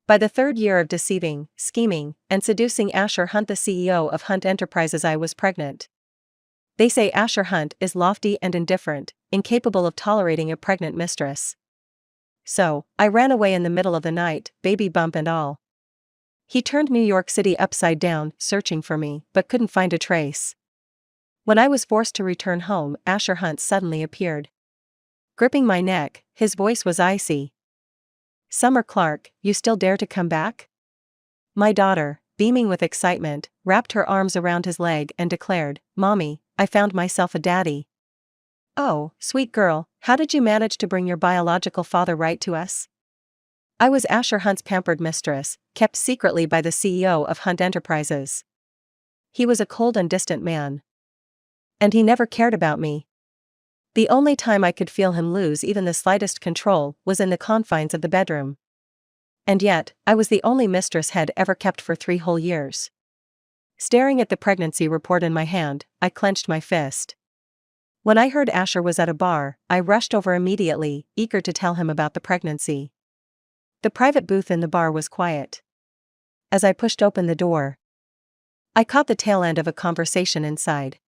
By the third year of deceiving, scheming, and seducing Asher Hunt, the CEO of Hunt Enterprises, I was pregnant. They say Asher Hunt is lofty and indifferent, incapable of tolerating a pregnant mistress. So, I ran away in the middle of the night, baby bump and all. He turned New York City upside down, searching for me, but couldn't find a trace. When I was forced to return home, Asher Hunt suddenly appeared. Gripping my neck, his voice was icy. "Summer Clark, you still dare to come back?" My daughter, beaming with excitement, wrapped her arms around his leg and declared, "Mommy, I found myself a daddy." "Oh, sweet girl, how did you manage to bring your biological father right to us?" I was Asher Hunt's pampered mistress, kept secretly by the CEO of Hunt Enterprises. He was a cold and distant man. And he never cared about me. The only time I could feel him lose even the slightest control was in the confines of the bedroom. And yet, I was the only mistress had ever kept for 3 whole years. Staring at the pregnancy report in my hand, I clenched my fist. When I heard Asher was at a bar, I rushed over immediately, eager to tell him about the pregnancy. The private booth in the bar was quiet. As I pushed open the door, I caught the tail end of a conversation inside.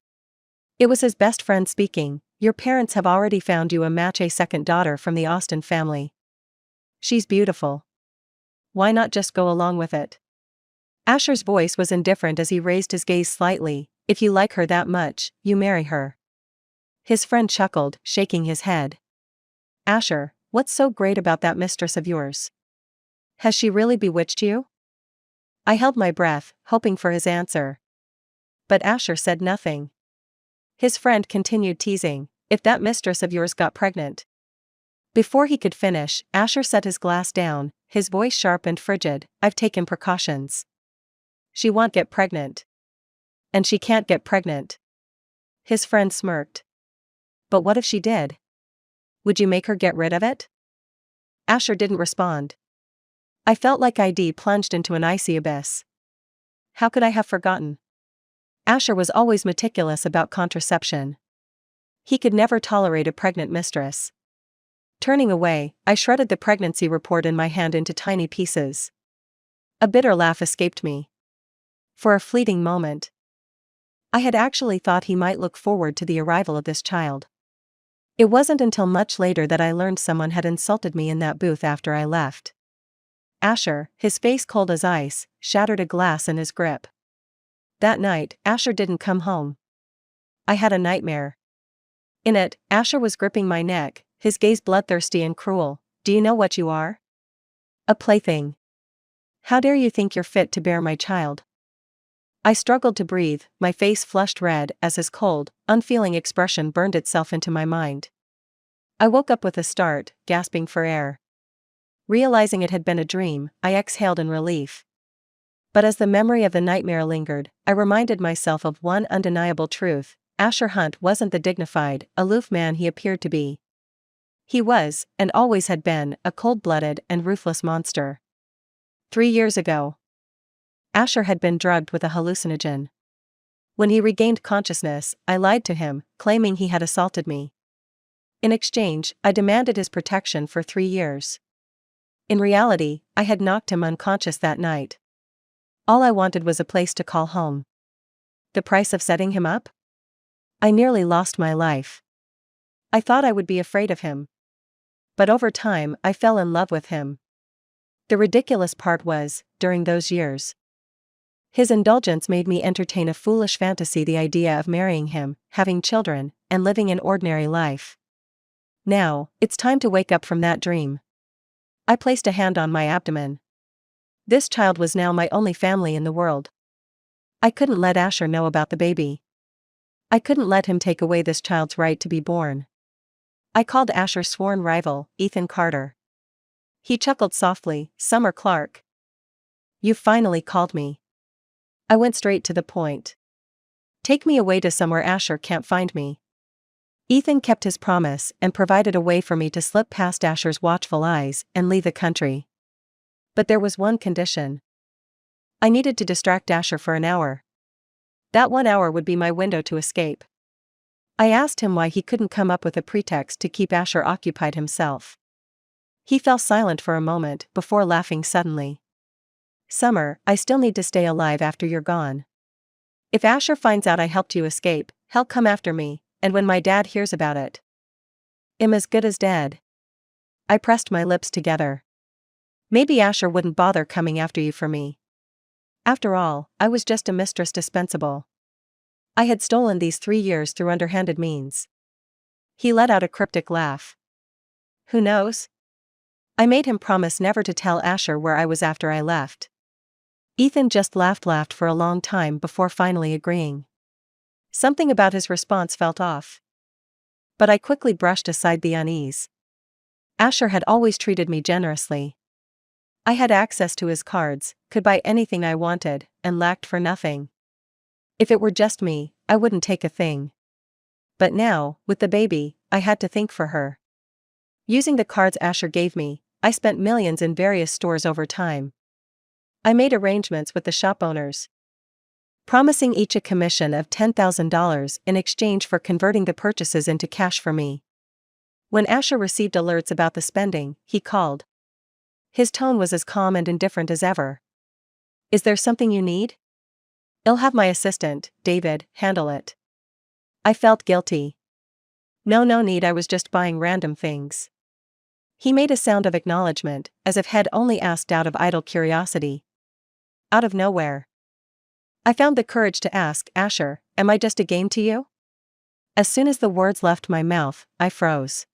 It was his best friend speaking. "Your parents have already found you a match, a second daughter from the Austin family. She's beautiful. Why not just go along with it?" Asher's voice was indifferent as he raised his gaze slightly. "If you like her that much, you marry her." His friend chuckled, shaking his head. "Asher, what's so great about that mistress of yours? Has she really bewitched you?" I held my breath, hoping for his answer. But Asher said nothing. His friend continued teasing, "If that mistress of yours got pregnant." Before he could finish, Asher set his glass down, his voice sharp and frigid. "I've taken precautions. She won't get pregnant. And she can't get pregnant." His friend smirked. "But what if she did? Would you make her get rid of it?" Asher didn't respond. I felt like I'd plunged into an icy abyss. How could I have forgotten? Asher was always meticulous about contraception. He could never tolerate a pregnant mistress. Turning away, I shredded the pregnancy report in my hand into tiny pieces. A bitter laugh escaped me. For a fleeting moment, I had actually thought he might look forward to the arrival of this child. It wasn't until much later that I learned someone had insulted me in that booth after I left. Asher, his face cold as ice, shattered a glass in his grip. That night, Asher didn't come home. I had a nightmare. In it, Asher was gripping my neck, his gaze bloodthirsty and cruel. "Do you know what you are? A plaything. How dare you think you're fit to bear my child?" I struggled to breathe, my face flushed red as his cold, unfeeling expression burned itself into my mind. I woke up with a start, gasping for air. Realizing it had been a dream, I exhaled in relief. But as the memory of the nightmare lingered, I reminded myself of one undeniable truth: Asher Hunt wasn't the dignified, aloof man he appeared to be. He was, and always had been, a cold-blooded and ruthless monster. 3 years ago, Asher had been drugged with a hallucinogen. When he regained consciousness, I lied to him, claiming he had assaulted me. In exchange, I demanded his protection for 3 years. In reality, I had knocked him unconscious that night. All I wanted was a place to call home. The price of setting him up? I nearly lost my life. I thought I would be afraid of him. But over time, I fell in love with him. The ridiculous part was, during those years, his indulgence made me entertain a foolish fantasy: the idea of marrying him, having children, and living an ordinary life. Now, it's time to wake up from that dream. I placed a hand on my abdomen. This child was now my only family in the world. I couldn't let Asher know about the baby. I couldn't let him take away this child's right to be born. I called Asher's sworn rival, Ethan Carter. He chuckled softly. "Summer Clark. You finally called me." I went straight to the point. "Take me away to somewhere Asher can't find me." Ethan kept his promise and provided a way for me to slip past Asher's watchful eyes and leave the country. But there was one condition. I needed to distract Asher for an hour. That 1 hour would be my window to escape. I asked him why he couldn't come up with a pretext to keep Asher occupied himself. He fell silent for a moment before laughing suddenly. Summer, I still need to stay alive after you're gone. If Asher finds out I helped you escape, he'll come after me, and when my dad hears about it, I'm as good as dead. I pressed my lips together. Maybe Asher wouldn't bother coming after you for me. After all, I was just a mistress dispensable. I had stolen these 3 years through underhanded means. He let out a cryptic laugh. Who knows? I made him promise never to tell Asher where I was after I left. Ethan just laughed for a long time before finally agreeing. Something about his response felt off. But I quickly brushed aside the unease. Asher had always treated me generously. I had access to his cards, could buy anything I wanted, and lacked for nothing. If it were just me, I wouldn't take a thing. But now, with the baby, I had to think for her. Using the cards Asher gave me, I spent millions in various stores over time. I made arrangements with the shop owners, promising each a commission of $10,000 in exchange for converting the purchases into cash for me. When Asher received alerts about the spending, he called. His tone was as calm and indifferent as ever. Is there something you need? I'll have my assistant, David, handle it. I felt guilty. No need, I was just buying random things. He made a sound of acknowledgement, as if he'd only asked out of idle curiosity. Out of nowhere, I found the courage to ask, Asher, am I just a game to you? As soon as the words left my mouth, I froze.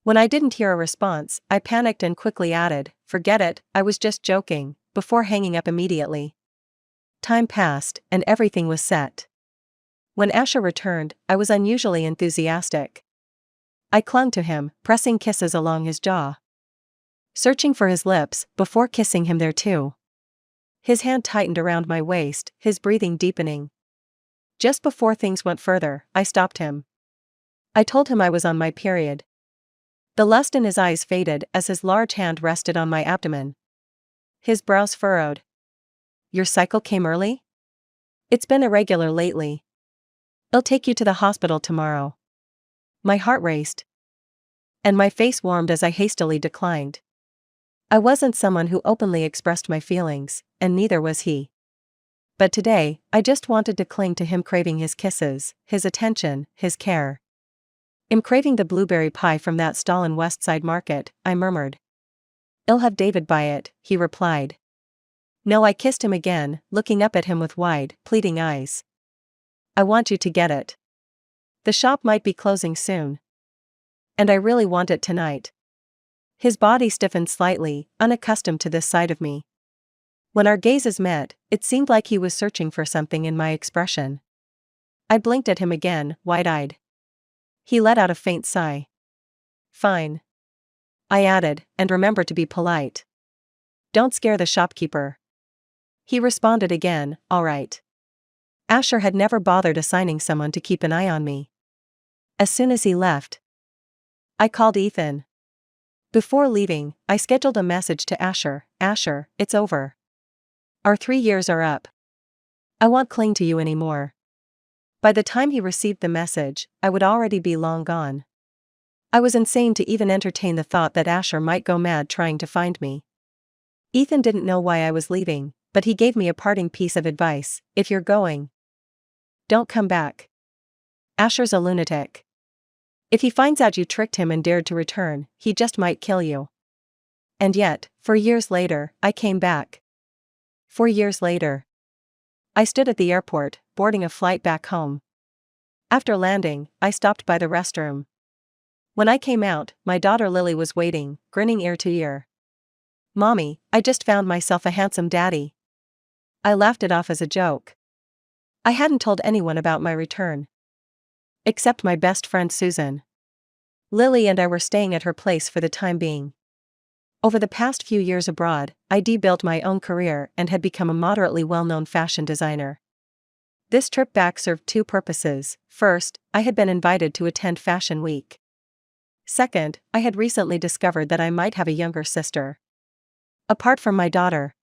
When I didn't hear a response, I panicked and quickly added, forget it, I was just joking, before hanging up immediately. Time passed, and everything was set. When Asher returned, I was unusually enthusiastic. I clung to him, pressing kisses along his jaw, searching for his lips, before kissing him there too. His hand tightened around my waist, his breathing deepening. Just before things went further, I stopped him. I told him I was on my period. The lust in his eyes faded as his large hand rested on my abdomen. His brows furrowed. Your cycle came early? It's been irregular lately. I'll take you to the hospital tomorrow. My heart raced, and my face warmed as I hastily declined. I wasn't someone who openly expressed my feelings, and neither was he. But today, I just wanted to cling to him, craving his kisses, his attention, his care. I'm craving the blueberry pie from that stall in Westside Market, I murmured. I'll have David buy it, he replied. No, I kissed him again, looking up at him with wide, pleading eyes. I want you to get it. The shop might be closing soon. And I really want it tonight. His body stiffened slightly, unaccustomed to this side of me. When our gazes met, it seemed like he was searching for something in my expression. I blinked at him again, wide-eyed. He let out a faint sigh. Fine, I added, and remember to be polite. Don't scare the shopkeeper. He responded again, all right. Asher had never bothered assigning someone to keep an eye on me. As soon as he left, I called Ethan. Before leaving, I scheduled a message to Asher. Asher, it's over. Our 3 years are up. I won't cling to you anymore. By the time he received the message, I would already be long gone. I was insane to even entertain the thought that Asher might go mad trying to find me. Ethan didn't know why I was leaving, but he gave me a parting piece of advice. If you're going, don't come back. Asher's a lunatic. If he finds out you tricked him and dared to return, he just might kill you. And yet, 4 years later, I came back. 4 years later, I stood at the airport, boarding a flight back home. After landing, I stopped by the restroom. When I came out, my daughter Lily was waiting, grinning ear to ear. Mommy, I just found myself a handsome daddy. I laughed it off as a joke. I hadn't told anyone about my return, except my best friend Susan. Lily and I were staying at her place for the time being. Over the past few years abroad, I built my own career and had become a moderately well-known fashion designer. This trip back served 2 purposes. First, I had been invited to attend Fashion Week. Second, I had recently discovered that I might have a younger sister. Apart from my daughter,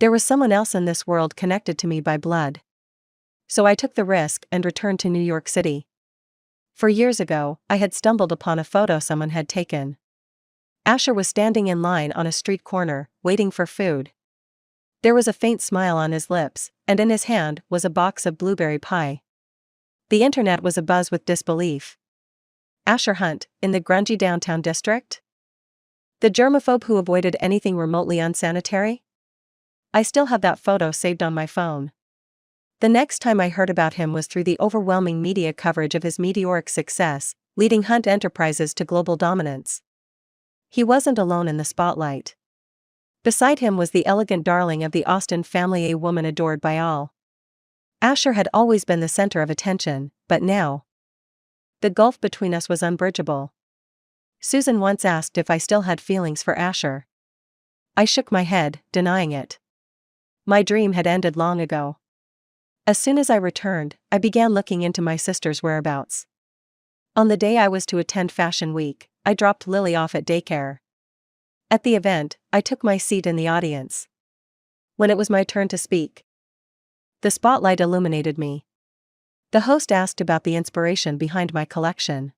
there was someone else in this world connected to me by blood. So I took the risk and returned to New York City. 4 years ago, I had stumbled upon a photo someone had taken. Asher was standing in line on a street corner, waiting for food. There was a faint smile on his lips, and in his hand was a box of blueberry pie. The internet was abuzz with disbelief. Asher Hunt, in the grungy downtown district? The germaphobe who avoided anything remotely unsanitary? I still have that photo saved on my phone. The next time I heard about him was through the overwhelming media coverage of his meteoric success, leading Hunt Enterprises to global dominance. He wasn't alone in the spotlight. Beside him was the elegant darling of the Austin family, a woman adored by all. Asher had always been the center of attention, but now, the gulf between us was unbridgeable. Susan once asked if I still had feelings for Asher. I shook my head, denying it. My dream had ended long ago. As soon as I returned, I began looking into my sister's whereabouts. On the day I was to attend Fashion Week, I dropped Lily off at daycare. At the event, I took my seat in the audience. When it was my turn to speak, the spotlight illuminated me. The host asked about the inspiration behind my collection.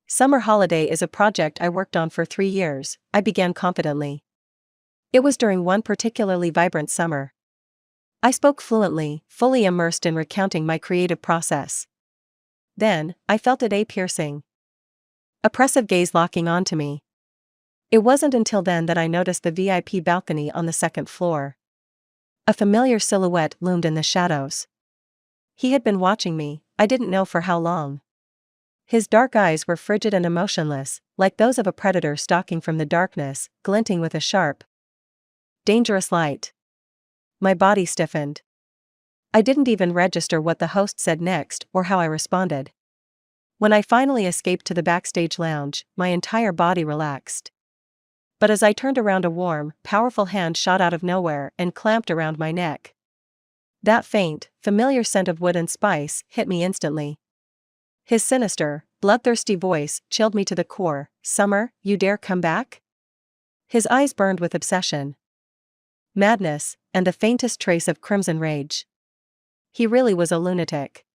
Summer Holiday is a project I worked on for 3 years, I began confidently. It was during one particularly vibrant summer. I spoke fluently, fully immersed in recounting my creative process. Then, I felt a piercing, oppressive gaze locking onto me. It wasn't until then that I noticed the VIP balcony on the second floor. A familiar silhouette loomed in the shadows. He had been watching me, I didn't know for how long. His dark eyes were frigid and emotionless, like those of a predator stalking from the darkness, glinting with a sharp, dangerous light. My body stiffened. I didn't even register what the host said next or how I responded. When I finally escaped to the backstage lounge, my entire body relaxed. But as I turned around, a warm, powerful hand shot out of nowhere and clamped around my neck. That faint, familiar scent of wood and spice hit me instantly. His sinister, bloodthirsty voice chilled me to the core. "Summer, you dare come back?" His eyes burned with obsession, madness, and the faintest trace of crimson rage. He really was a lunatic.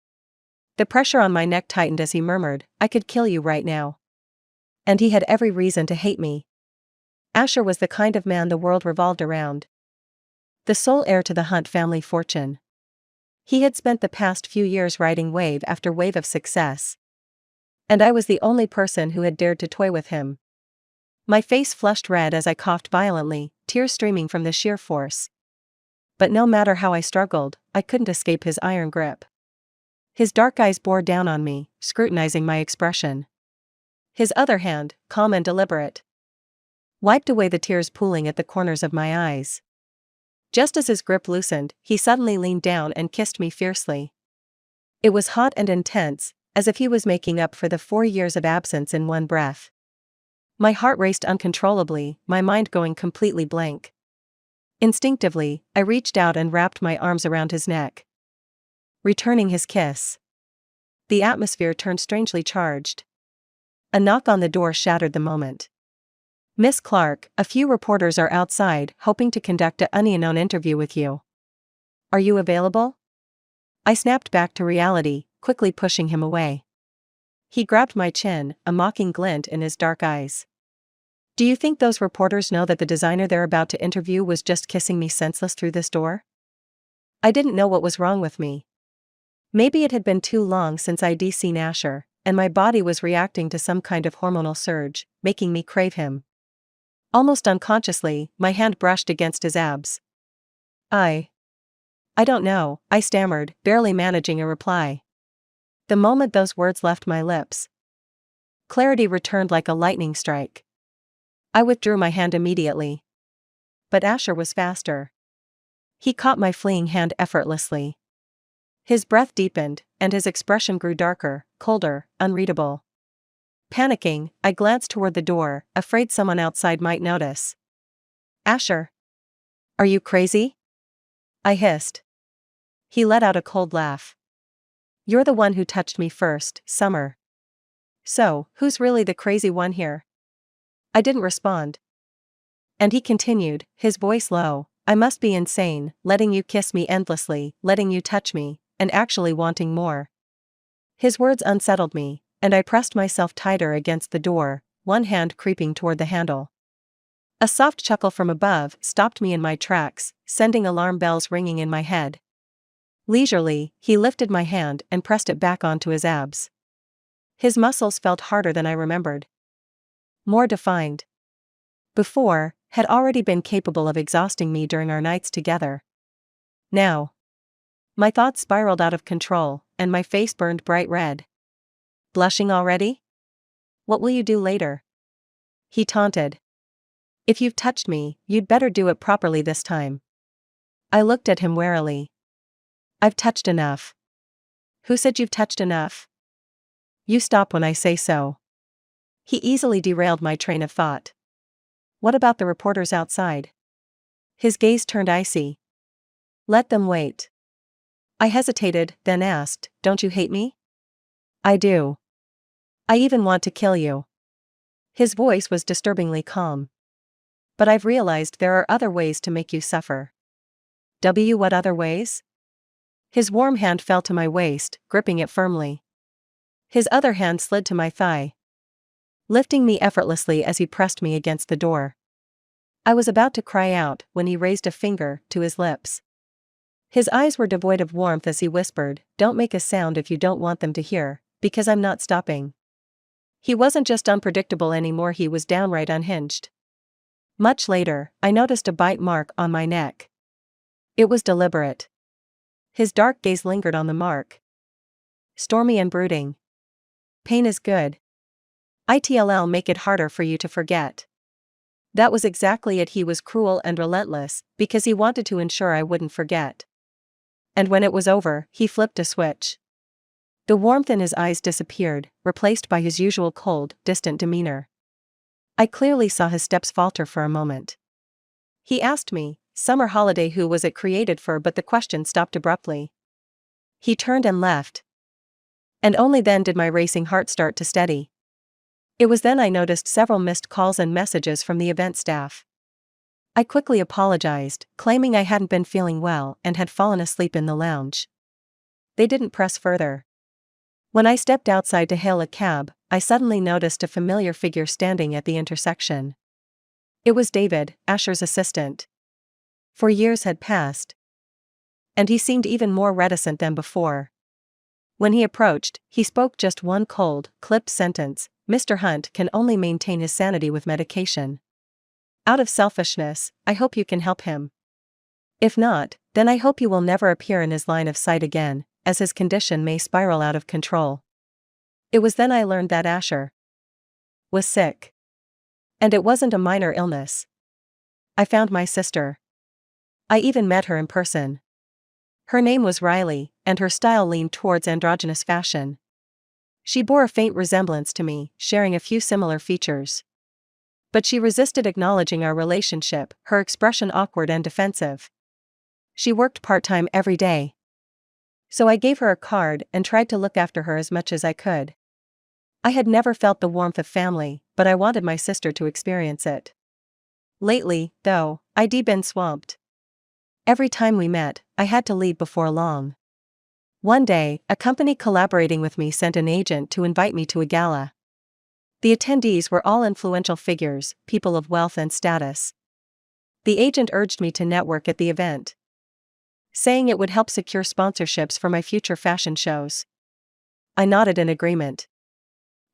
The pressure on my neck tightened as he murmured, "I could kill you right now." And he had every reason to hate me. Asher was the kind of man the world revolved around. The sole heir to the Hunt family fortune. He had spent the past few years riding wave after wave of success. And I was the only person who had dared to toy with him. My face flushed red as I coughed violently, tears streaming from the sheer force. But no matter how I struggled, I couldn't escape his iron grip. His dark eyes bore down on me, scrutinizing my expression. His other hand, calm and deliberate, wiped away the tears pooling at the corners of my eyes. Just as his grip loosened, he suddenly leaned down and kissed me fiercely. It was hot and intense, as if he was making up for the 4 years of absence in one breath. My heart raced uncontrollably, my mind going completely blank. Instinctively, I reached out and wrapped my arms around his neck, returning his kiss. The atmosphere turned strangely charged. A knock on the door shattered the moment. "Miss Clark, a few reporters are outside hoping to conduct an unknown interview with you. Are you available?" I snapped back to reality, quickly pushing him away. He grabbed my chin, a mocking glint in his dark eyes. "Do you think those reporters know that the designer they're about to interview was just kissing me senseless through this door?" I didn't know what was wrong with me. Maybe it had been too long since I'd seen Asher, and my body was reacting to some kind of hormonal surge, making me crave him. Almost unconsciously, my hand brushed against his abs. I don't know," I stammered, barely managing a reply. The moment those words left my lips, clarity returned like a lightning strike. I withdrew my hand immediately. But Asher was faster. He caught my fleeing hand effortlessly. His breath deepened, and his expression grew darker, colder, unreadable. Panicking, I glanced toward the door, afraid someone outside might notice. "Asher, are you crazy?" I hissed. He let out a cold laugh. "You're the one who touched me first, Summer. So, who's really the crazy one here?" I didn't respond. And he continued, his voice low, "I must be insane, letting you kiss me endlessly, letting you touch me, and actually wanting more." His words unsettled me, and I pressed myself tighter against the door, one hand creeping toward the handle. A soft chuckle from above stopped me in my tracks, sending alarm bells ringing in my head. Leisurely, he lifted my hand and pressed it back onto his abs. His muscles felt harder than I remembered. More defined. Before, had already been capable of exhausting me during our nights together. Now. My thoughts spiraled out of control, and my face burned bright red. Blushing already? What will you do later? He taunted. If you've touched me, you'd better do it properly this time. I looked at him warily. I've touched enough. Who said you've touched enough? You stop when I say so. He easily derailed my train of thought. What about the reporters outside? His gaze turned icy. Let them wait. I hesitated, then asked, don't you hate me? I do. I even want to kill you. His voice was disturbingly calm. But I've realized there are other ways to make you suffer. What other ways? His warm hand fell to my waist, gripping it firmly. His other hand slid to my thigh, lifting me effortlessly as he pressed me against the door. I was about to cry out when he raised a finger to his lips. His eyes were devoid of warmth as he whispered, don't make a sound if you don't want them to hear, because I'm not stopping. He wasn't just unpredictable anymore, he was downright unhinged. Much later, I noticed a bite mark on my neck. It was deliberate. His dark gaze lingered on the mark. Stormy and brooding. Pain is good. It'll make it harder for you to forget. That was exactly it. He was cruel and relentless, because he wanted to ensure I wouldn't forget. And when it was over, he flipped a switch. The warmth in his eyes disappeared, replaced by his usual cold, distant demeanor. I clearly saw his steps falter for a moment. He asked me, summer holiday, who was it created for, but the question stopped abruptly. He turned and left. And only then did my racing heart start to steady. It was then I noticed several missed calls and messages from the event staff. I quickly apologized, claiming I hadn't been feeling well and had fallen asleep in the lounge. They didn't press further. When I stepped outside to hail a cab, I suddenly noticed a familiar figure standing at the intersection. It was David, Asher's assistant. 4 years had passed. And he seemed even more reticent than before. When he approached, he spoke just one cold, clipped sentence, Mr. Hunt can only maintain his sanity with medication. Out of selfishness, I hope you can help him. If not, then I hope you will never appear in his line of sight again, as his condition may spiral out of control. It was then I learned that Asher was sick. And it wasn't a minor illness. I found my sister. I even met her in person. Her name was Riley, and her style leaned towards androgynous fashion. She bore a faint resemblance to me, sharing a few similar features. But she resisted acknowledging our relationship, her expression awkward and defensive. She worked part-time every day. So I gave her a card and tried to look after her as much as I could. I had never felt the warmth of family, but I wanted my sister to experience it. Lately, though, I'd been swamped. Every time we met, I had to leave before long. One day, a company collaborating with me sent an agent to invite me to a gala. The attendees were all influential figures, people of wealth and status. The agent urged me to network at the event, saying it would help secure sponsorships for my future fashion shows. I nodded in agreement.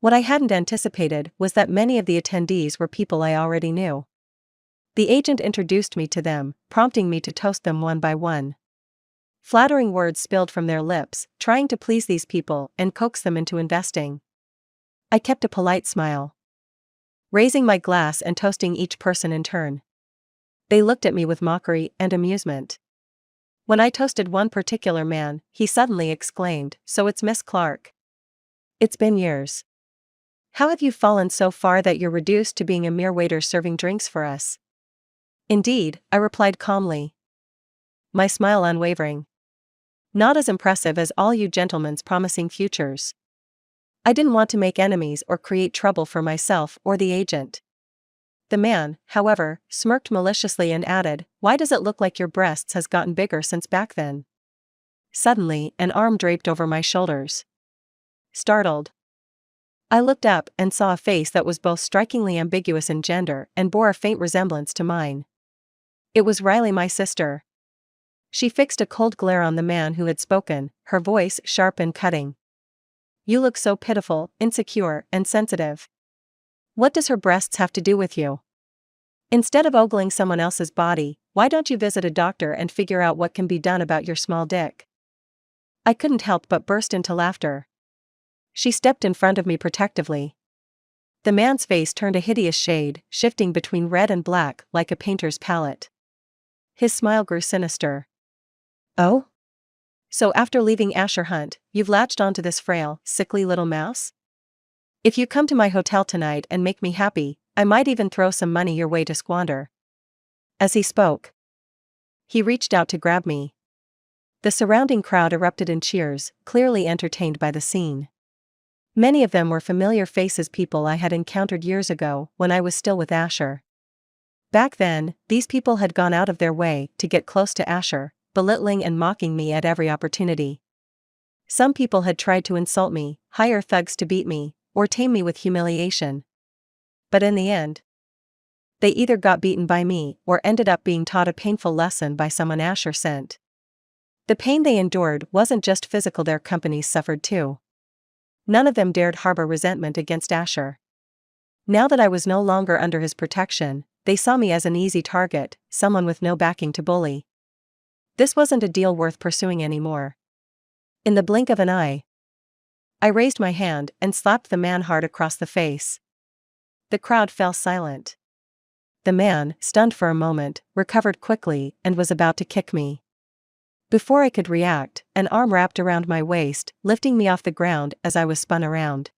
What I hadn't anticipated was that many of the attendees were people I already knew. The agent introduced me to them, prompting me to toast them one by one. Flattering words spilled from their lips, trying to please these people and coax them into investing. I kept a polite smile, raising my glass and toasting each person in turn. They looked at me with mockery and amusement. When I toasted one particular man, he suddenly exclaimed, "So it's Miss Clark. It's been years. How have you fallen so far that you're reduced to being a mere waiter serving drinks for us?" "Indeed," I replied calmly, my smile unwavering. "Not as impressive as all you gentlemen's promising futures." I didn't want to make enemies or create trouble for myself or the agent. The man, however, smirked maliciously and added, "Why does it look like your breasts has gotten bigger since back then?" Suddenly, an arm draped over my shoulders. Startled, I looked up and saw a face that was both strikingly ambiguous in gender and bore a faint resemblance to mine. It was Riley, my sister. She fixed a cold glare on the man who had spoken, her voice sharp and cutting. You look so pitiful, insecure, and sensitive. What does her breasts have to do with you? Instead of ogling someone else's body, why don't you visit a doctor and figure out what can be done about your small dick? I couldn't help but burst into laughter. She stepped in front of me protectively. The man's face turned a hideous shade, shifting between red and black like a painter's palette. His smile grew sinister. Oh? So after leaving Asher Hunt, you've latched onto this frail, sickly little mouse? If you come to my hotel tonight and make me happy, I might even throw some money your way to squander. As he spoke, he reached out to grab me. The surrounding crowd erupted in cheers, clearly entertained by the scene. Many of them were familiar faces, people I had encountered years ago when I was still with Asher. Back then, these people had gone out of their way to get close to Asher, belittling and mocking me at every opportunity. Some people had tried to insult me, hire thugs to beat me, or tame me with humiliation. But in the end, they either got beaten by me or ended up being taught a painful lesson by someone Asher sent. The pain they endured wasn't just physical, their companies suffered too. None of them dared harbor resentment against Asher. Now that I was no longer under his protection, they saw me as an easy target, someone with no backing to bully. This wasn't a deal worth pursuing anymore. In the blink of an eye, I raised my hand and slapped the man hard across the face. The crowd fell silent. The man, stunned for a moment, recovered quickly and was about to kick me. Before I could react, an arm wrapped around my waist, lifting me off the ground as I was spun around.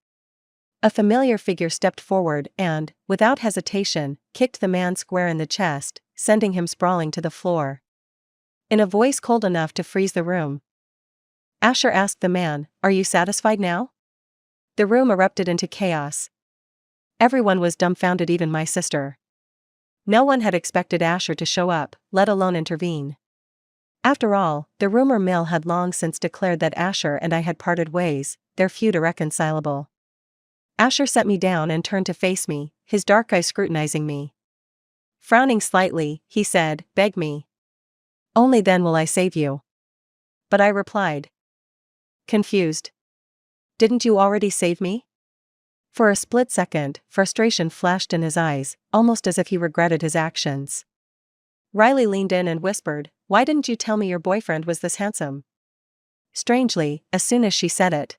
A familiar figure stepped forward and, without hesitation, kicked the man square in the chest, sending him sprawling to the floor. In a voice cold enough to freeze the room, Asher asked the man, "Are you satisfied now?" The room erupted into chaos. Everyone was dumbfounded, even my sister. No one had expected Asher to show up, let alone intervene. After all, the rumor mill had long since declared that Asher and I had parted ways, their feud irreconcilable. Asher set me down and turned to face me, his dark eyes scrutinizing me. Frowning slightly, he said, "Beg me. Only then will I save you." But I replied, confused, "Didn't you already save me?" For a split second, frustration flashed in his eyes, almost as if he regretted his actions. Riley leaned in and whispered, "Why didn't you tell me your boyfriend was this handsome?" Strangely, as soon as she said it,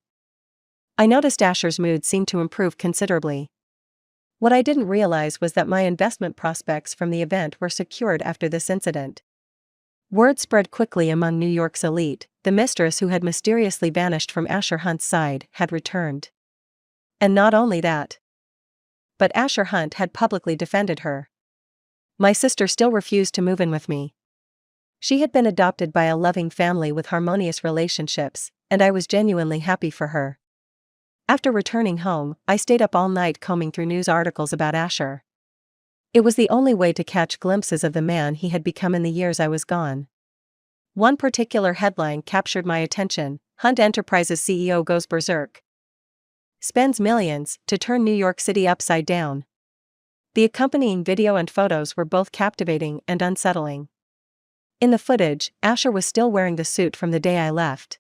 I noticed Asher's mood seemed to improve considerably. What I didn't realize was that my investment prospects from the event were secured after this incident. Word spread quickly among New York's elite: the mistress who had mysteriously vanished from Asher Hunt's side had returned. And not only that, but Asher Hunt had publicly defended her. My sister still refused to move in with me. She had been adopted by a loving family with harmonious relationships, and I was genuinely happy for her. After returning home, I stayed up all night combing through news articles about Asher. It was the only way to catch glimpses of the man he had become in the years I was gone. One particular headline captured my attention: Hunt Enterprises CEO goes berserk. Spends millions to turn New York City upside down. The accompanying video and photos were both captivating and unsettling. In the footage, Asher was still wearing the suit from the day I left.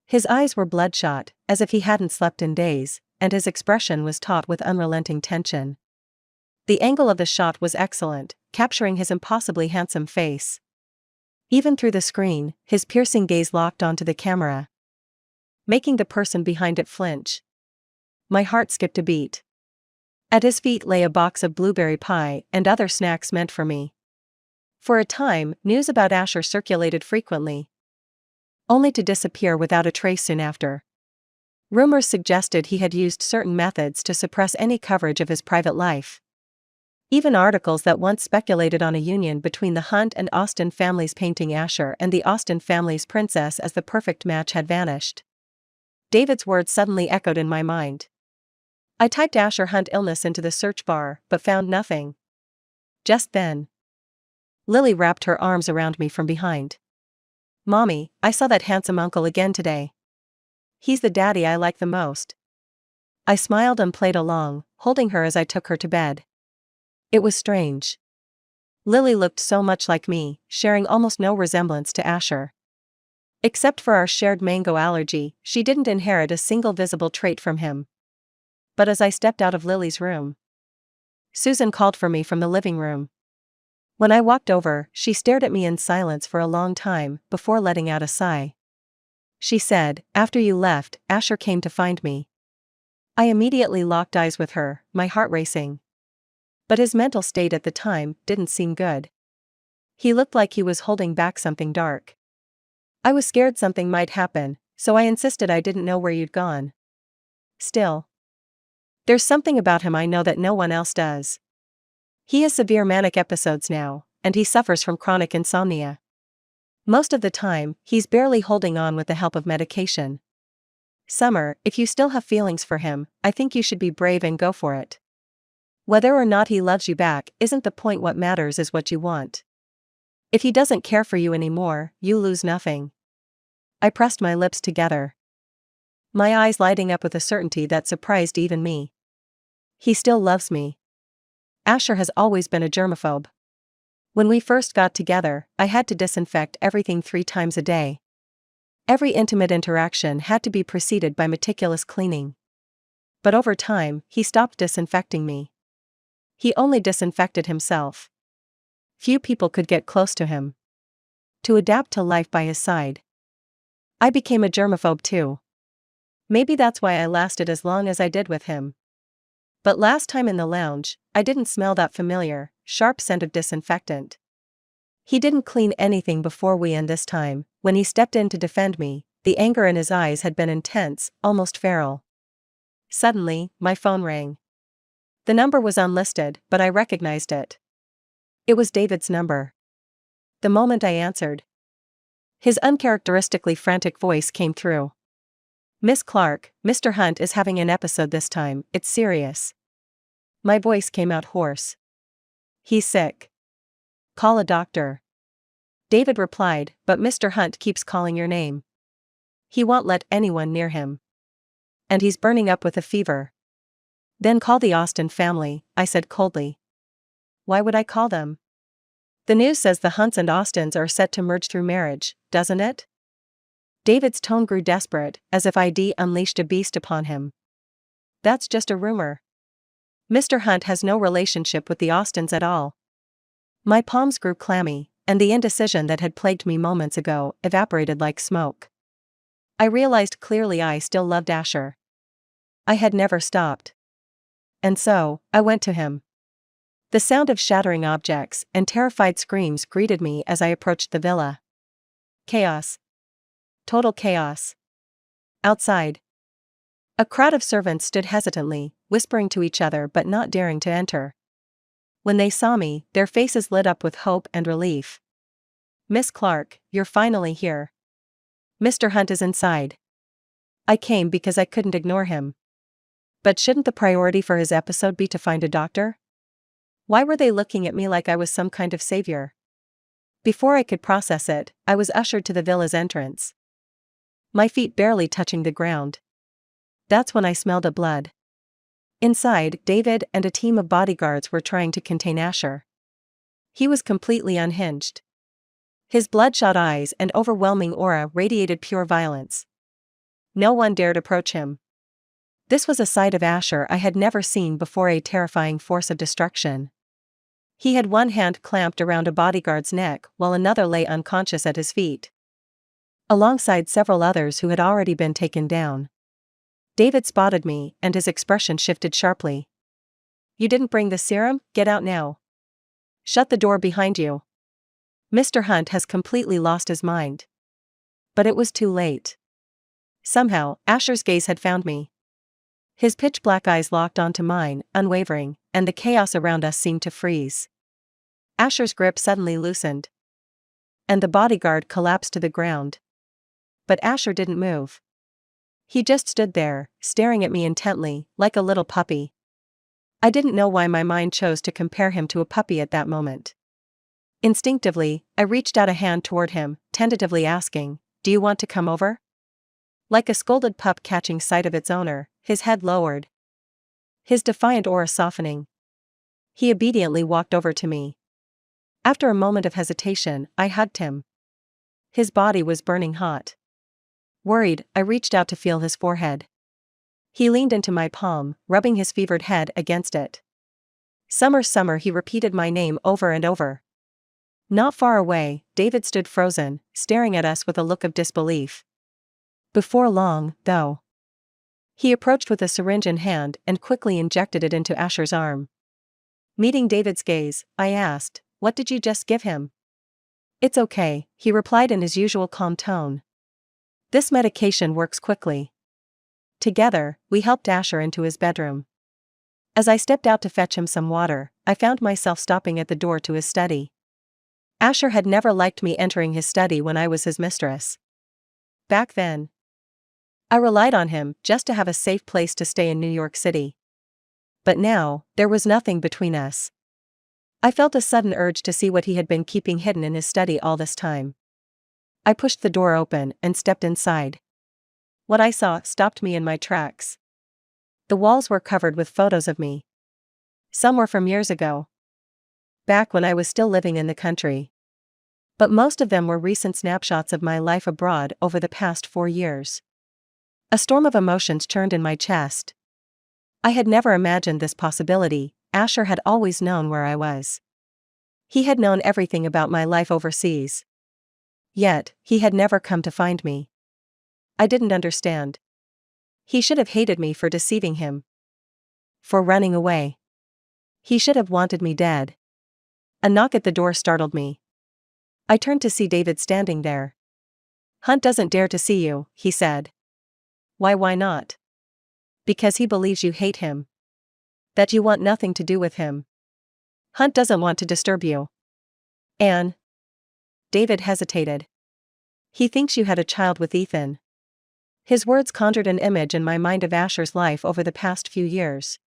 His eyes were bloodshot, as if he hadn't slept in days, and his expression was taut with unrelenting tension. The angle of the shot was excellent, capturing his impossibly handsome face. Even through the screen, his piercing gaze locked onto the camera, making the person behind it flinch. My heart skipped a beat. At his feet lay a box of blueberry pie and other snacks meant for me. For a time, news about Asher circulated frequently, only to disappear without a trace soon after. Rumors suggested he had used certain methods to suppress any coverage of his private life. Even articles that once speculated on a union between the Hunt and Austen families, painting Asher and the Austen family's princess as the perfect match, had vanished. David's words suddenly echoed in my mind. I typed Asher Hunt illness into the search bar, but found nothing. Just then, Lily wrapped her arms around me from behind. "Mommy, I saw that handsome uncle again today. He's the daddy I like the most." I smiled and played along, holding her as I took her to bed. It was strange. Lily looked so much like me, sharing almost no resemblance to Asher. Except for our shared mango allergy, she didn't inherit a single visible trait from him. But as I stepped out of Lily's room, Susan called for me from the living room. When I walked over, she stared at me in silence for a long time, before letting out a sigh. She said, "After you left, Asher came to find me." I immediately locked eyes with her, my heart racing. But his mental state at the time didn't seem good. He looked like he was holding back something dark. I was scared something might happen, so I insisted I didn't know where you'd gone. Still, there's something about him I know that no one else does. He has severe manic episodes now, and he suffers from chronic insomnia. Most of the time, he's barely holding on with the help of medication. Summer, if you still have feelings for him, I think you should be brave and go for it. Whether or not he loves you back isn't the point, what matters is what you want. If he doesn't care for you anymore, you lose nothing. I pressed my lips together, my eyes lighting up with a certainty that surprised even me. He still loves me. Asher has always been a germaphobe. When we first got together, I had to disinfect everything 3 times a day. Every intimate interaction had to be preceded by meticulous cleaning. But over time, he stopped disinfecting me. He only disinfected himself. Few people could get close to him, to adapt to life by his side. I became a germaphobe too. Maybe that's why I lasted as long as I did with him. But last time in the lounge, I didn't smell that familiar, sharp scent of disinfectant. He didn't clean anything before we, and this time, when he stepped in to defend me, the anger in his eyes had been intense, almost feral. Suddenly, my phone rang. The number was unlisted, but I recognized it. It was David's number. The moment I answered, his uncharacteristically frantic voice came through. "Miss Clark, Mr. Hunt is having an episode this time, it's serious." My voice came out hoarse. "He's sick. Call a doctor." David replied, "But Mr. Hunt keeps calling your name. He won't let anyone near him. And he's burning up with a fever." "Then call the Austin family," I said coldly. "Why would I call them? The news says the Hunts and Austins are set to merge through marriage, doesn't it?" David's tone grew desperate, as if I'd unleashed a beast upon him. "That's just a rumor. Mr. Hunt has no relationship with the Austins at all." My palms grew clammy, and the indecision that had plagued me moments ago evaporated like smoke. I realized clearly I still loved Asher. I had never stopped. And so, I went to him. The sound of shattering objects and terrified screams greeted me as I approached the villa. Chaos. Total chaos. Outside, a crowd of servants stood hesitantly, whispering to each other but not daring to enter. When they saw me, their faces lit up with hope and relief. "Miss Clark, you're finally here. Mr. Hunt is inside." I came because I couldn't ignore him. But shouldn't the priority for his episode be to find a doctor? Why were they looking at me like I was some kind of savior? Before I could process it, I was ushered to the villa's entrance, my feet barely touching the ground. That's when I smelled a blood. Inside, David and a team of bodyguards were trying to contain Asher. He was completely unhinged. His bloodshot eyes and overwhelming aura radiated pure violence. No one dared approach him. This was a side of Asher I had never seen before, a terrifying force of destruction. He had one hand clamped around a bodyguard's neck while another lay unconscious at his feet, alongside several others who had already been taken down. David spotted me, and his expression shifted sharply. "You didn't bring the serum? Get out now. Shut the door behind you. Mr. Hunt has completely lost his mind." But it was too late. Somehow, Asher's gaze had found me. His pitch-black eyes locked onto mine, unwavering, and the chaos around us seemed to freeze. Asher's grip suddenly loosened, and the bodyguard collapsed to the ground. But Asher didn't move. He just stood there, staring at me intently, like a little puppy. I didn't know why my mind chose to compare him to a puppy at that moment. Instinctively, I reached out a hand toward him, tentatively asking, "Do you want to come over?" Like a scolded pup catching sight of its owner, his head lowered, his defiant aura softening. He obediently walked over to me. After a moment of hesitation, I hugged him. His body was burning hot. Worried, I reached out to feel his forehead. He leaned into my palm, rubbing his fevered head against it. Summer, summer, he repeated my name over and over. Not far away, David stood frozen, staring at us with a look of disbelief. Before long, though, he approached with a syringe in hand and quickly injected it into Asher's arm. Meeting David's gaze, I asked, "What did you just give him?" "It's okay," he replied in his usual calm tone. "This medication works quickly." Together, we helped Asher into his bedroom. As I stepped out to fetch him some water, I found myself stopping at the door to his study. Asher had never liked me entering his study when I was his mistress. Back then, I relied on him just to have a safe place to stay in New York City. But now, there was nothing between us. I felt a sudden urge to see what he had been keeping hidden in his study all this time. I pushed the door open and stepped inside. What I saw stopped me in my tracks. The walls were covered with photos of me. Some were from years ago, back when I was still living in the country. But most of them were recent snapshots of my life abroad over the past 4 years. A storm of emotions churned in my chest. I had never imagined this possibility. Asher had always known where I was. He had known everything about my life overseas. Yet, he had never come to find me. I didn't understand. He should have hated me for deceiving him, for running away. He should have wanted me dead. A knock at the door startled me. I turned to see David standing there. "Hunt doesn't dare to see you," he said. Why not?" "Because he believes you hate him. That you want nothing to do with him. Hunt doesn't want to disturb you." "Anne." David hesitated. "He thinks you had a child with Ethan." His words conjured an image in my mind of Asher's life over the past few years.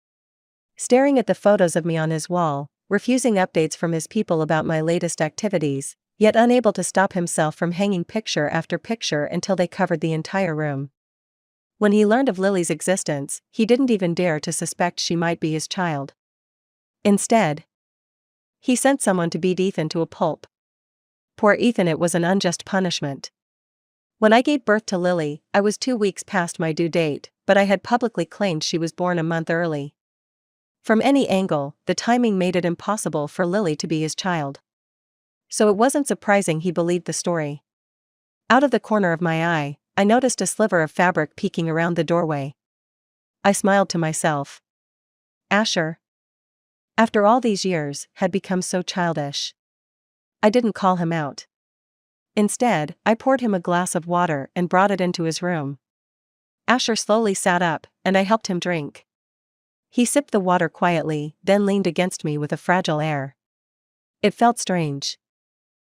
Staring at the photos of me on his wall, refusing updates from his people about my latest activities, yet unable to stop himself from hanging picture after picture until they covered the entire room. When he learned of Lily's existence, he didn't even dare to suspect she might be his child. Instead, he sent someone to beat Ethan to a pulp. Poor Ethan, it was an unjust punishment. When I gave birth to Lily, I was 2 weeks past my due date, but I had publicly claimed she was born a month early. From any angle, the timing made it impossible for Lily to be his child. So it wasn't surprising he believed the story. Out of the corner of my eye, I noticed a sliver of fabric peeking around the doorway. I smiled to myself. Asher, after all these years, had become so childish. I didn't call him out. Instead, I poured him a glass of water and brought it into his room. Asher slowly sat up, and I helped him drink. He sipped the water quietly, then leaned against me with a fragile air. It felt strange.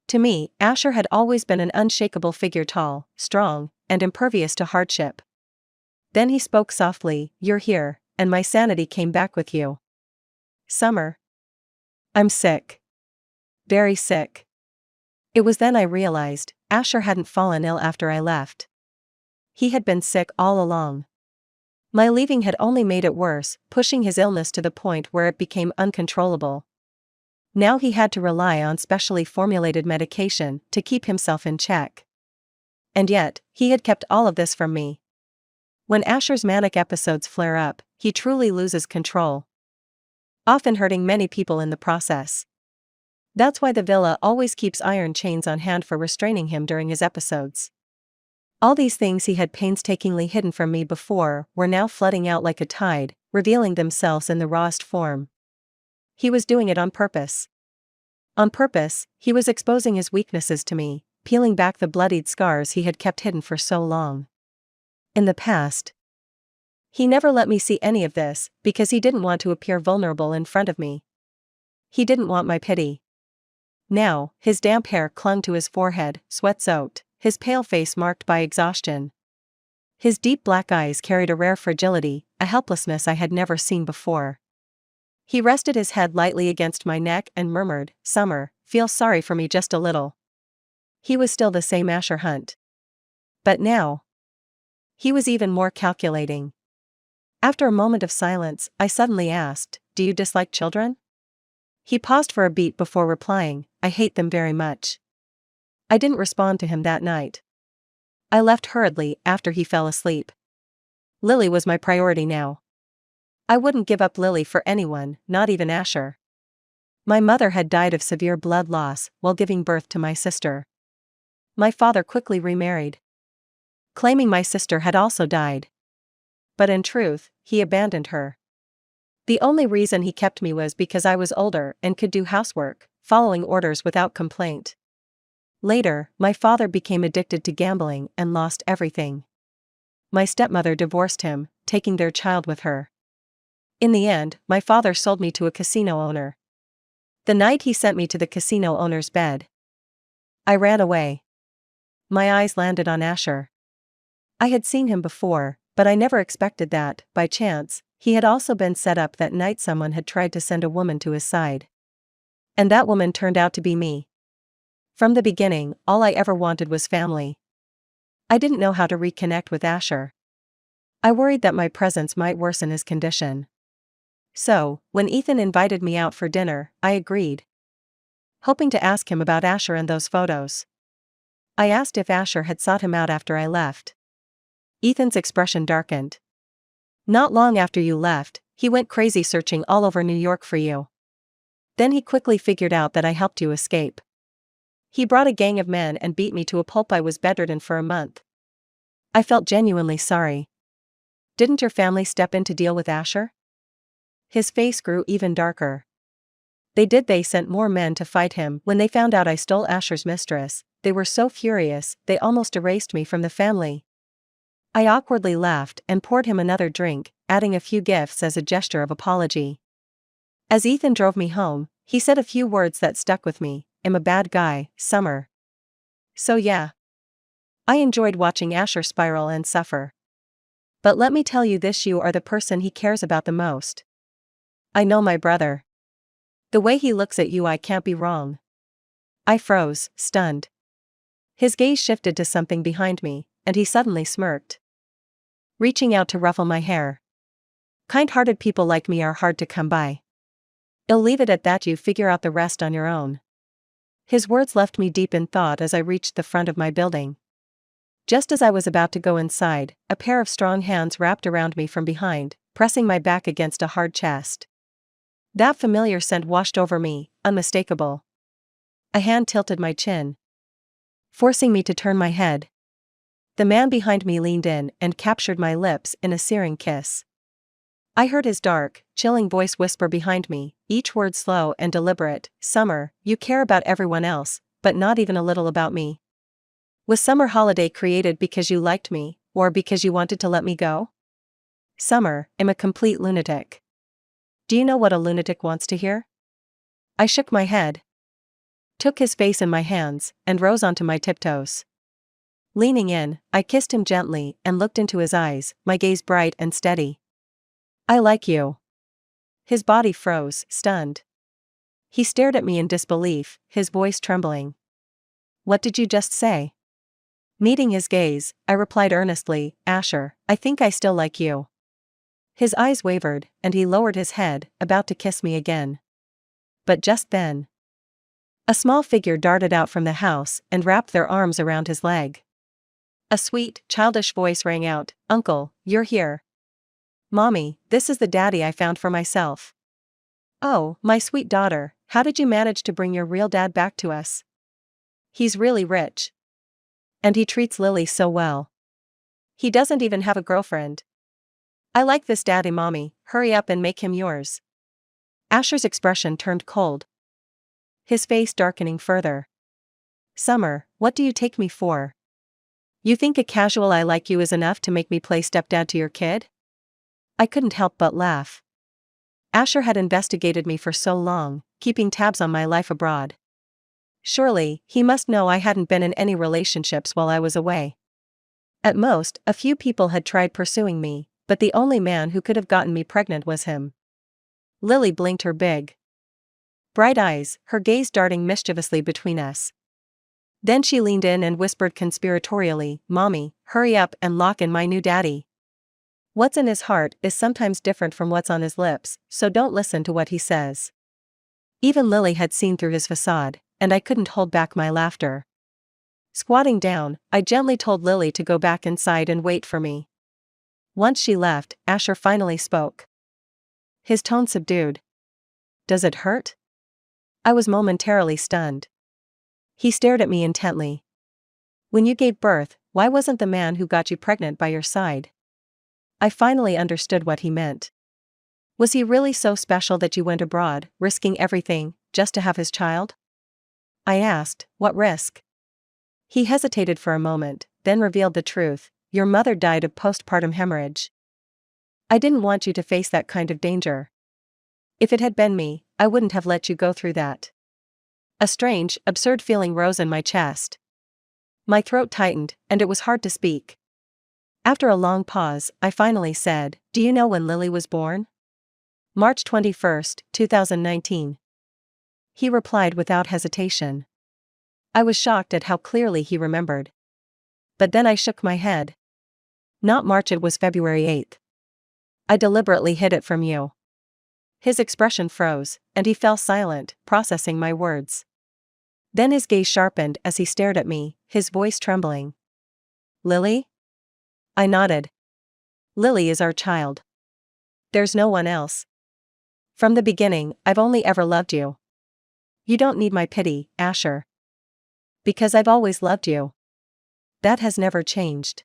To me, Asher had always been an unshakable figure, tall, strong, and impervious to hardship. Then he spoke softly, "You're here, and my sanity came back with you." "Summer. I'm sick. Very sick." It was then I realized, Asher hadn't fallen ill after I left. He had been sick all along. My leaving had only made it worse, pushing his illness to the point where it became uncontrollable. Now he had to rely on specially formulated medication to keep himself in check. And yet, he had kept all of this from me. When Asher's manic episodes flare up, he truly loses control, often hurting many people in the process. That's why the villa always keeps iron chains on hand for restraining him during his episodes. All these things he had painstakingly hidden from me before were now flooding out like a tide, revealing themselves in the rawest form. He was doing it on purpose. On purpose, he was exposing his weaknesses to me, peeling back the bloodied scars he had kept hidden for so long. In the past, he never let me see any of this, because he didn't want to appear vulnerable in front of me. He didn't want my pity. Now, his damp hair clung to his forehead, sweat-soaked, his pale face marked by exhaustion. His deep black eyes carried a rare fragility, a helplessness I had never seen before. He rested his head lightly against my neck and murmured, "Summer, feel sorry for me just a little." He was still the same Asher Hunt. But now, he was even more calculating. After a moment of silence, I suddenly asked, "Do you dislike children?" He paused for a beat before replying, "I hate them very much." I didn't respond to him that night. I left hurriedly after he fell asleep. Lily was my priority now. I wouldn't give up Lily for anyone, not even Asher. My mother had died of severe blood loss while giving birth to my sister. My father quickly remarried, claiming my sister had also died. But in truth, he abandoned her. The only reason he kept me was because I was older and could do housework, following orders without complaint. Later, my father became addicted to gambling and lost everything. My stepmother divorced him, taking their child with her. In the end, my father sold me to a casino owner. The night he sent me to the casino owner's bed, I ran away. My eyes landed on Asher. I had seen him before, but I never expected that, by chance, he had also been set up that night. Someone had tried to send a woman to his side. And that woman turned out to be me. From the beginning, all I ever wanted was family. I didn't know how to reconnect with Asher. I worried that my presence might worsen his condition. So, when Ethan invited me out for dinner, I agreed, hoping to ask him about Asher and those photos. I asked if Asher had sought him out after I left. Ethan's expression darkened. "Not long after you left, he went crazy searching all over New York for you. Then he quickly figured out that I helped you escape. He brought a gang of men and beat me to a pulp. I was bedridden for a month. I felt genuinely sorry. Didn't your family step in to deal with Asher?" His face grew even darker. "They did. They sent more men to fight him. When they found out I stole Asher's mistress, they were so furious, they almost erased me from the family." I awkwardly laughed and poured him another drink, adding a few gifts as a gesture of apology. As Ethan drove me home, he said a few words that stuck with me. "I'm a bad guy, Summer." So yeah. I enjoyed watching Asher spiral and suffer. But let me tell you this, you are the person he cares about the most. I know my brother. The way he looks at you, I can't be wrong. I froze, stunned. His gaze shifted to something behind me, and he suddenly smirked, reaching out to ruffle my hair. "Kind-hearted people like me are hard to come by. I'll leave it at that. You figure out the rest on your own." His words left me deep in thought as I reached the front of my building. Just as I was about to go inside, a pair of strong hands wrapped around me from behind, pressing my back against a hard chest. That familiar scent washed over me, unmistakable. A hand tilted my chin, forcing me to turn my head. The man behind me leaned in and captured my lips in a searing kiss. I heard his dark, chilling voice whisper behind me, each word slow and deliberate, "Summer, you care about everyone else, but not even a little about me. Was Summer Holiday created because you liked me, or because you wanted to let me go? Summer, I'm a complete lunatic. Do you know what a lunatic wants to hear?" I shook my head, took his face in my hands, and rose onto my tiptoes. Leaning in, I kissed him gently and looked into his eyes, my gaze bright and steady. "I like you." His body froze, stunned. He stared at me in disbelief, his voice trembling. "What did you just say?" Meeting his gaze, I replied earnestly, "Asher, I think I still like you." His eyes wavered, and he lowered his head, about to kiss me again. But just then, a small figure darted out from the house and wrapped their arms around his leg. A sweet, childish voice rang out, "Uncle, you're here." "Mommy, this is the daddy I found for myself." "Oh, my sweet daughter, how did you manage to bring your real dad back to us? He's really rich. And he treats Lily so well. He doesn't even have a girlfriend. I like this daddy, Mommy, hurry up and make him yours." Asher's expression turned cold, his face darkening further. "Summer, what do you take me for? You think a casual "I like you" is enough to make me play stepdad to your kid?" I couldn't help but laugh. Asher had investigated me for so long, keeping tabs on my life abroad. Surely, he must know I hadn't been in any relationships while I was away. At most, a few people had tried pursuing me, but the only man who could have gotten me pregnant was him. Lily blinked her big, bright eyes, her gaze darting mischievously between us. Then she leaned in and whispered conspiratorially, "Mommy, hurry up and lock in my new daddy." What's in his heart is sometimes different from what's on his lips, so don't listen to what he says. Even Lily had seen through his facade, and I couldn't hold back my laughter. Squatting down, I gently told Lily to go back inside and wait for me. Once she left, Asher finally spoke. His tone subdued. Does it hurt? I was momentarily stunned. He stared at me intently. When you gave birth, why wasn't the man who got you pregnant by your side? I finally understood what he meant. Was he really so special that you went abroad, risking everything, just to have his child? I asked, what risk? He hesitated for a moment, then revealed the truth. Your mother died of postpartum hemorrhage. I didn't want you to face that kind of danger. If it had been me, I wouldn't have let you go through that. A strange, absurd feeling rose in my chest. My throat tightened, and it was hard to speak. After a long pause, I finally said, do you know when Lily was born? March 21st, 2019. He replied without hesitation. I was shocked at how clearly he remembered. But then I shook my head. Not March, it was February 8th. I deliberately hid it from you. His expression froze, and he fell silent, processing my words. Then his gaze sharpened as he stared at me, his voice trembling. Lily? I nodded. Lily is our child. There's no one else. From the beginning, I've only ever loved you. You don't need my pity, Asher. Because I've always loved you. That has never changed.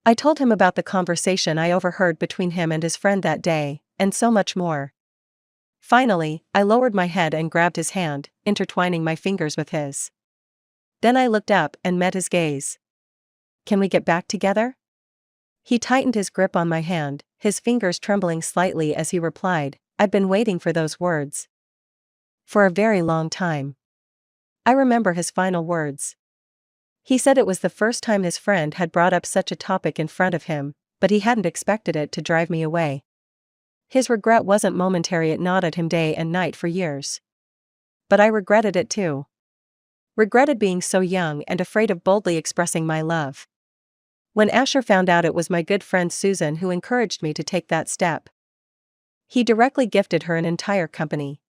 I told him about the conversation I overheard between him and his friend that day, and so much more. Finally, I lowered my head and grabbed his hand, intertwining my fingers with his. Then I looked up and met his gaze. Can we get back together? He tightened his grip on my hand, his fingers trembling slightly as he replied, I've been waiting for those words. For a very long time. I remember his final words. He said it was the first time his friend had brought up such a topic in front of him, but he hadn't expected it to drive me away. His regret wasn't momentary, it gnawed at him day and night for years. But I regretted it too. Regretted being so young and afraid of boldly expressing my love. When Asher found out, it was my good friend Susan who encouraged me to take that step. He directly gifted her an entire company.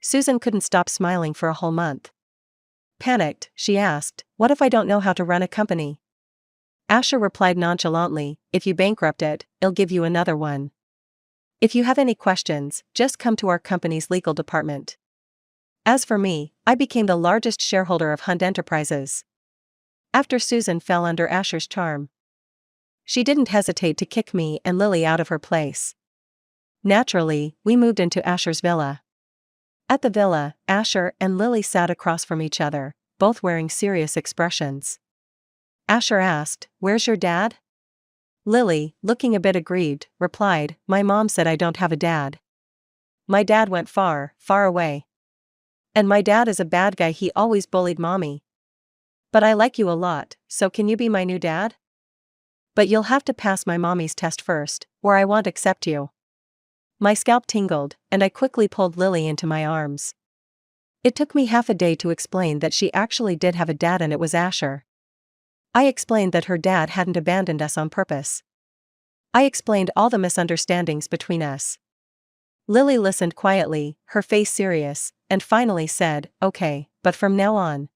Susan couldn't stop smiling for a whole month. Panicked, she asked, what if I don't know how to run a company? Asher replied nonchalantly, if you bankrupt it, I'll give you another one. If you have any questions, just come to our company's legal department. As for me, I became the largest shareholder of Hunt Enterprises. After Susan fell under Asher's charm. She didn't hesitate to kick me and Lily out of her place. Naturally, we moved into Asher's villa. At the villa, Asher and Lily sat across from each other, both wearing serious expressions. Asher asked, where's your dad? Lily, looking a bit aggrieved, replied, my mom said I don't have a dad. My dad went far, far away. And my dad is a bad guy, he always bullied mommy. But I like you a lot, so can you be my new dad? But you'll have to pass my mommy's test first, or I won't accept you. My scalp tingled, and I quickly pulled Lily into my arms. It took me half a day to explain that she actually did have a dad, and it was Asher. I explained that her dad hadn't abandoned us on purpose. I explained all the misunderstandings between us. Lily listened quietly, her face serious, and finally said, okay, but from now on,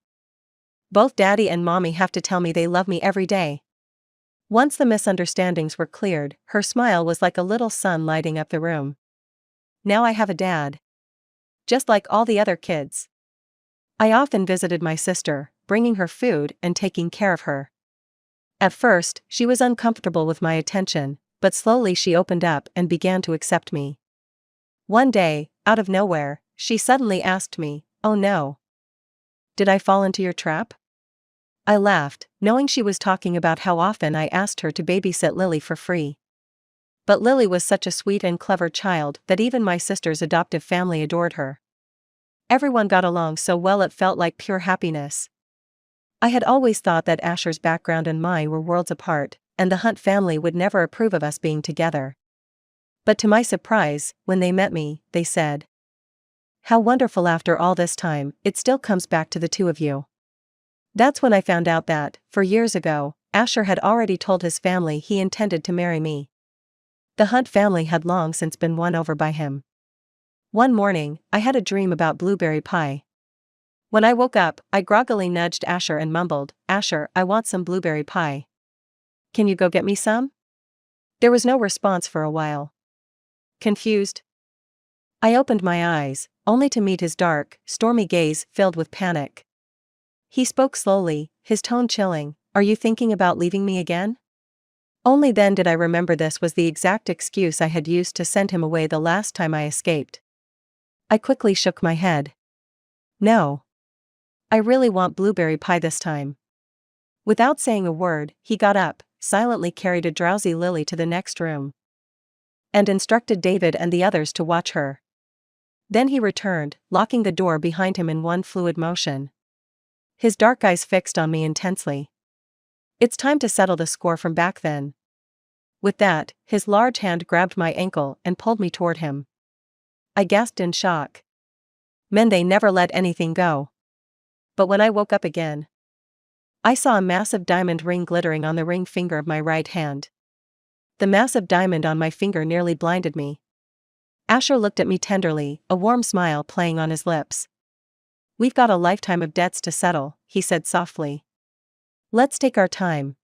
both Daddy and Mommy have to tell me they love me every day. Once the misunderstandings were cleared, her smile was like a little sun lighting up the room. Now I have a dad. Just like all the other kids. I often visited my sister, bringing her food and taking care of her. At first, she was uncomfortable with my attention, but slowly she opened up and began to accept me. One day, out of nowhere, she suddenly asked me, oh no. Did I fall into your trap? I laughed, knowing she was talking about how often I asked her to babysit Lily for free. But Lily was such a sweet and clever child that even my sister's adoptive family adored her. Everyone got along so well it felt like pure happiness. I had always thought that Asher's background and mine were worlds apart, and the Hunt family would never approve of us being together. But to my surprise, when they met me, they said, how wonderful, after all this time, it still comes back to the two of you. That's when I found out that, 4 years ago, Asher had already told his family he intended to marry me. The Hunt family had long since been won over by him. One morning, I had a dream about blueberry pie. When I woke up, I groggily nudged Asher and mumbled, "Asher, I want some blueberry pie. Can you go get me some?" There was no response for a while. Confused, I opened my eyes, only to meet his dark, stormy gaze filled with panic. He spoke slowly, his tone chilling, "Are you thinking about leaving me again?" Only then did I remember this was the exact excuse I had used to send him away the last time I escaped. I quickly shook my head. No. I really want blueberry pie this time. Without saying a word, he got up, silently carried a drowsy Lily to the next room, and instructed David and the others to watch her. Then he returned, locking the door behind him in one fluid motion. His dark eyes fixed on me intensely. "It's time to settle the score from back then." With that, his large hand grabbed my ankle and pulled me toward him. I gasped in shock. Men, they never let anything go. But when I woke up again, I saw a massive diamond ring glittering on the ring finger of my right hand. The massive diamond on my finger nearly blinded me. Asher looked at me tenderly, a warm smile playing on his lips. "We've got a lifetime of debts to settle," he said softly. "Let's take our time."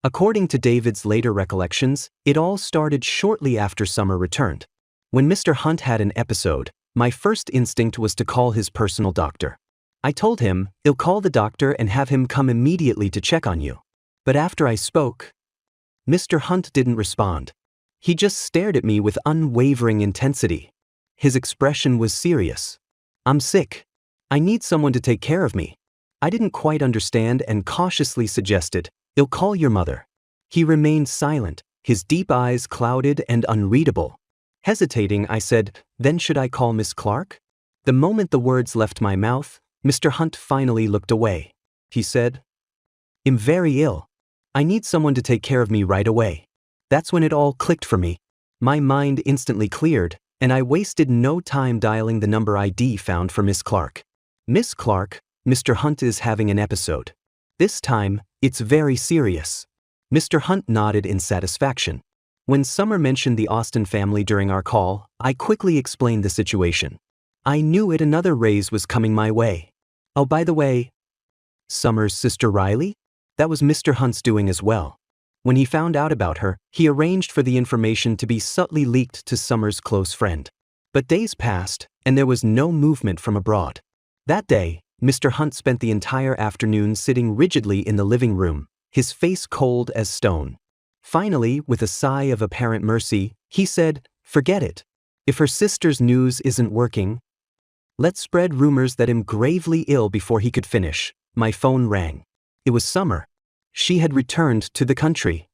According to David's later recollections, it all started shortly after Summer returned. When Mr. Hunt had an episode, my first instinct was to call his personal doctor. I told him, "I'll call the doctor and have him come immediately to check on you." But after I spoke, Mr. Hunt didn't respond. He just stared at me with unwavering intensity. His expression was serious. "I'm sick. I need someone to take care of me." I didn't quite understand and cautiously suggested, "I'll call your mother." He remained silent, his deep eyes clouded and unreadable. Hesitating, I said, "Then should I call Miss Clark?" The moment the words left my mouth, Mr. Hunt finally looked away. He said, "I'm very ill. I need someone to take care of me right away." That's when it all clicked for me. My mind instantly cleared, and I wasted no time dialing the number ID found for Miss Clark. "Miss Clark, Mr. Hunt is having an episode. This time, it's very serious." Mr. Hunt nodded in satisfaction. When Summer mentioned the Austin family during our call, I quickly explained the situation. I knew it, another raise was coming my way. "Oh, by the way, Summer's sister Riley? That was Mr. Hunt's doing as well. When he found out about her, he arranged for the information to be subtly leaked to Summer's close friend. But days passed, and there was no movement from abroad. That day, Mr. Hunt spent the entire afternoon sitting rigidly in the living room, his face cold as stone. Finally, with a sigh of apparent mercy, he said, "Forget it. If her sister's news isn't working, let's spread rumors that I'm gravely ill." Before he could finish, my phone rang. It was Summer. She had returned to the country.